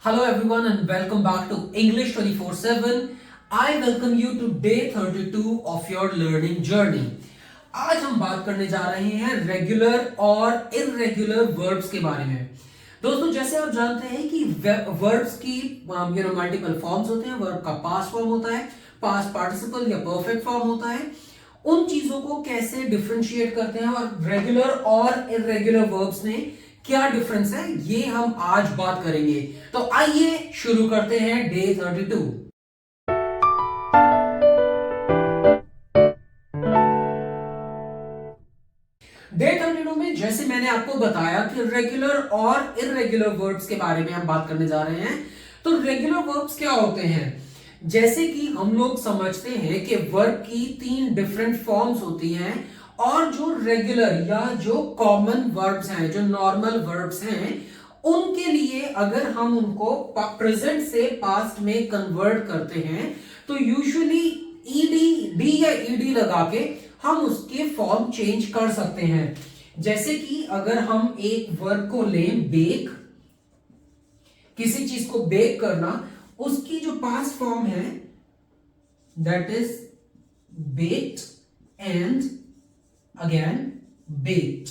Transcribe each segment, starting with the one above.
Hello everyone and welcome back to English 24/7. I welcome you to day 32 of your learning journey. आज हम बात करने जा रहे हैं रेगुलर और इररेगुलर वर्ब्स के बारे में। दोस्तों, जैसे आप जानते हैं कि वर्ब्स की मल्टीपल फॉर्म्स होते हैं। वर्ब का पास्ट फॉर्म होता है, पास्ट पार्टिसिपल या परफेक्ट फॉर्म होता है। उन चीजों को कैसे डिफरेंशिएट करते हैं और रेगुलर और इररेगुलर वर्ब्स में क्या डिफरेंस है, ये हम आज बात करेंगे। तो आइए शुरू करते हैं डे 32। डे 32 में जैसे मैंने आपको बताया कि रेगुलर और इररेगुलर वर्ब्स के बारे में हम बात करने जा रहे हैं। तो रेगुलर वर्ब्स क्या होते हैं? जैसे कि हम लोग समझते हैं कि वर्ब की 3 डिफरेंट फॉर्म्स होती हैं और जो रेगुलर या जो कॉमन वर्ब्स हैं, जो नॉर्मल वर्ब्स हैं, उनके लिए अगर हम उनको प्रेजेंट से पास्ट में कन्वर्ट करते हैं तो यूजुअली डी या ईडी लगा के हम उसके फॉर्म चेंज कर सकते हैं। जैसे कि अगर हम एक वर्ब को लें, बेक, किसी चीज को बेक करना, उसकी जो पास्ट फॉर्म है that is baked and again baked.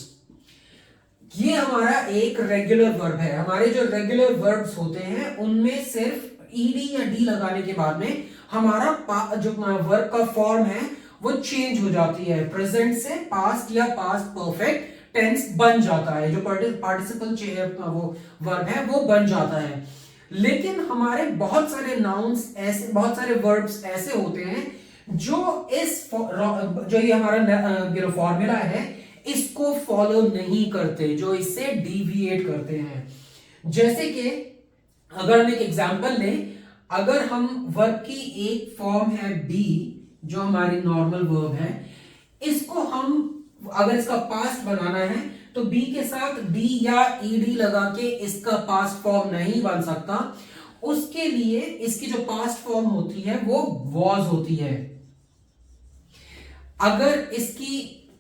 ये हमारा एक रेगुलर वर्ब है। हमारे जो रेगुलर वर्ब्स होते हैं उनमें सिर्फ ईडी या डी लगाने के बाद में हमारा जो वर्ब का फॉर्म है वो चेंज हो जाती है। प्रेजेंट से पास्ट या पास्ट परफेक्ट टेंस बन जाता है। जो पार्टिसिपल वो वर्ब है वो बन जाता है। लेकिन हमारे बहुत सारे नाउन्स ऐसे, बहुत सारे वर्ब्स ऐसे होते हैं जो जो ये हमारा फॉर्मूला है इसको फॉलो नहीं करते, जो इससे डिविएट करते हैं। जैसे कि अगर हम एक एग्जांपल लें, अगर हम वर्ब की एक फॉर्म है बी, जो हमारी नॉर्मल वर्ब है, इसको हम अगर इसका पास्ट बनाना है तो बी के साथ डी या ईडी लगा के इसका पास्ट फॉर्म नहीं बन सकता। उसके लिए इसकी जो पास्ट फॉर्म होती है वो वॉज होती है। अगर इसकी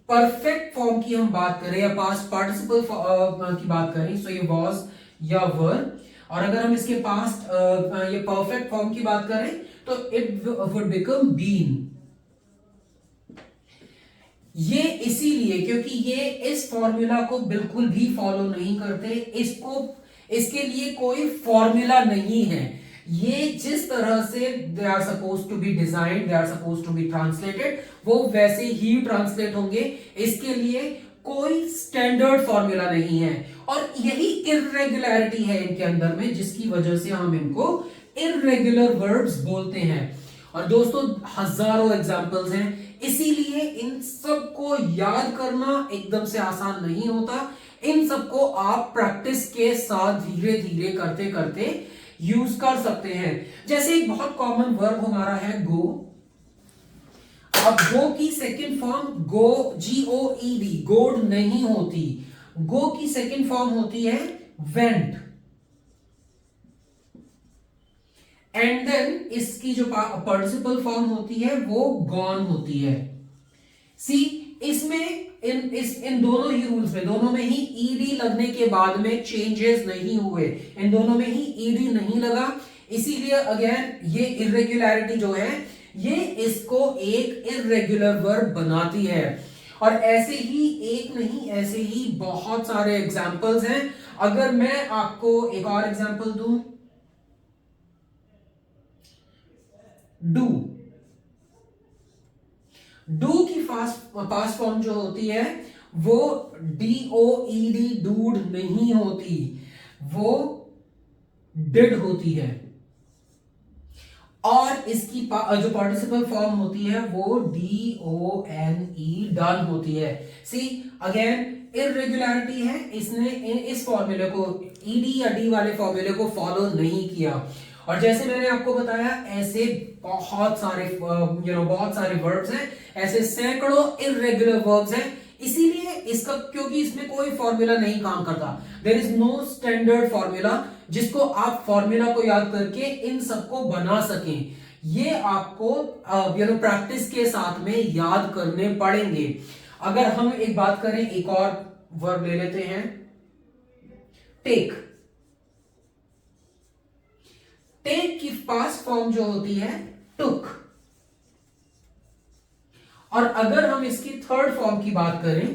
परफेक्ट फॉर्म की हम बात करें या पास्ट पार्टिसिपल की बात करें, सो ये वॉज या वर। और अगर हम इसके पास्ट ये परफेक्ट फॉर्म की बात करें तो इट वुड बिकम बीन। ये इसीलिए क्योंकि ये इस फॉर्मूला को बिल्कुल भी फॉलो नहीं करते। इसके लिए कोई फॉर्मूला नहीं है। ये जिस तरह से they are suppose to be designed, they are suppose to be translated, वो वैसे ही ट्रांसलेट होंगे। इसके लिए कोई स्टैंडर्ड फॉर्मूला नहीं है और यही इररेगुलरिटी है इनके अंदर में, जिसकी वजह से हम इनको इररेगुलर वर्ब्स बोलते हैं। और दोस्तों, हजारों एग्जांपल्स हैं, इसीलिए इन सबको याद करना एकदम से आसान नहीं होता। इन सबको आप प्रैक्टिस के साथ धीरे धीरे करते करते यूज कर सकते हैं। जैसे एक बहुत कॉमन वर्ब हमारा है गो। अब गो की सेकंड फॉर्म गो, GOED, गोड नहीं होती। गो की सेकंड फॉर्म होती है वेंट। एंड देन इसकी जो पार्टिसिपल फॉर्म होती है वो गॉन होती है। सी, इसमें इन दोनों ही रूल्स में, दोनों में ही ईडी लगने के बाद में चेंजेस नहीं हुए। इन दोनों में ही ईडी नहीं लगा, इसीलिए अगेन ये इररेगुलरिटी जो है ये इसको एक इररेगुलर वर्ब बनाती है। और ऐसे ही एक नहीं, ऐसे ही बहुत सारे एग्जांपल्स हैं। अगर मैं आपको एक और एग्जांपल दूं, डू। डू की पास्ट फॉर्म जो होती है वो DOED, डूड नहीं होती, वो डिड होती है। और इसकी जो पार्टिसिपल फॉर्म होती है वो DONE, डन होती है। सी, अगेन इररेगुलरिटी है। इसने इस फॉर्मूले को, ईडी या डी वाले फॉर्मूले को फॉलो नहीं किया। और जैसे मैंने आपको बताया, ऐसे बहुत सारे बहुत सारे वर्ब्स हैं, ऐसे सैकड़ों इररेगुलर वर्ब्स हैं। इसीलिए इसका, क्योंकि इसमें कोई फॉर्मूला नहीं काम करता, there is no standard formula जिसको आप फॉर्मूला को याद करके इन सबको बना सकें। ये आपको प्रैक्टिस के साथ में याद करने पड़ेंगे। अगर हम एक बात करें, एक और वर्ब ले लेते हैं, टेक। टेक की पास्ट फॉर्म जो होती है टुक। और अगर हम इसकी थर्ड फॉर्म की बात करें,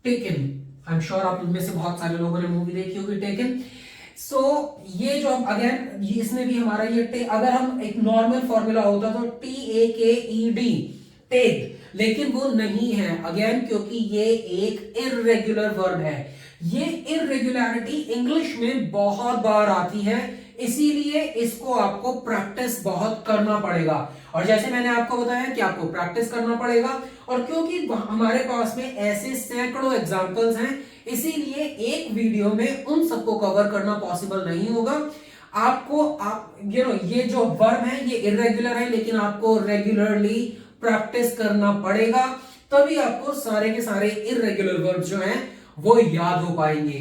टेकन। आई एम श्योर आप उनमें से बहुत सारे लोगों ने मूवी देखी होगी टेकन। सो ये जो अगेन इसमें भी हमारा ये अगर हम एक नॉर्मल फॉर्मूला होता तो TAKED, टेक, लेकिन वो नहीं है अगेन, क्योंकि ये एक इररेगुलर वर्ब है। ये इररेगुलरिटी इंग्लिश में बहुत बार आती है, इसीलिए इसको आपको प्रैक्टिस बहुत करना पड़ेगा। और जैसे मैंने आपको बताया कि आपको प्रैक्टिस करना पड़ेगा, और क्योंकि हमारे पास में ऐसे सैकड़ों एग्जांपल्स हैं, इसीलिए एक वीडियो में उन सबको कवर करना पॉसिबल नहीं होगा। आपको ये जो वर्ब है ये इररेगुलर है, लेकिन आपको रेगुलरली प्रैक्टिस करना पड़ेगा, तभी आपको सारे के सारे इररेगुलर वर्ब जो हैं वो याद हो पाएंगे।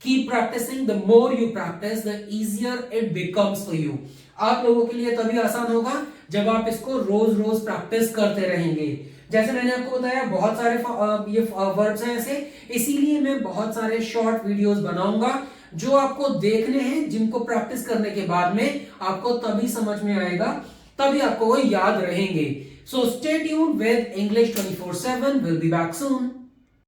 Keep practicing, the more you practice the easier it becomes for you. आप लोगों के लिए तभी आसान होगा जब आप इसको रोज रोज प्रैक्टिस करते रहेंगे। जैसे मैंने आपको बताया बहुत सारे ये वर्ब्स हैं ऐसे, इसीलिए मैं बहुत सारे शॉर्ट वीडियोस बनाऊंगा जो आपको देखने हैं, जिनको प्रैक्टिस करने के बाद में आपको तभी समझ में आएगा, तभी आपको वो याद रहेंगे। So stay tuned with English 24/7, we'll be back soon.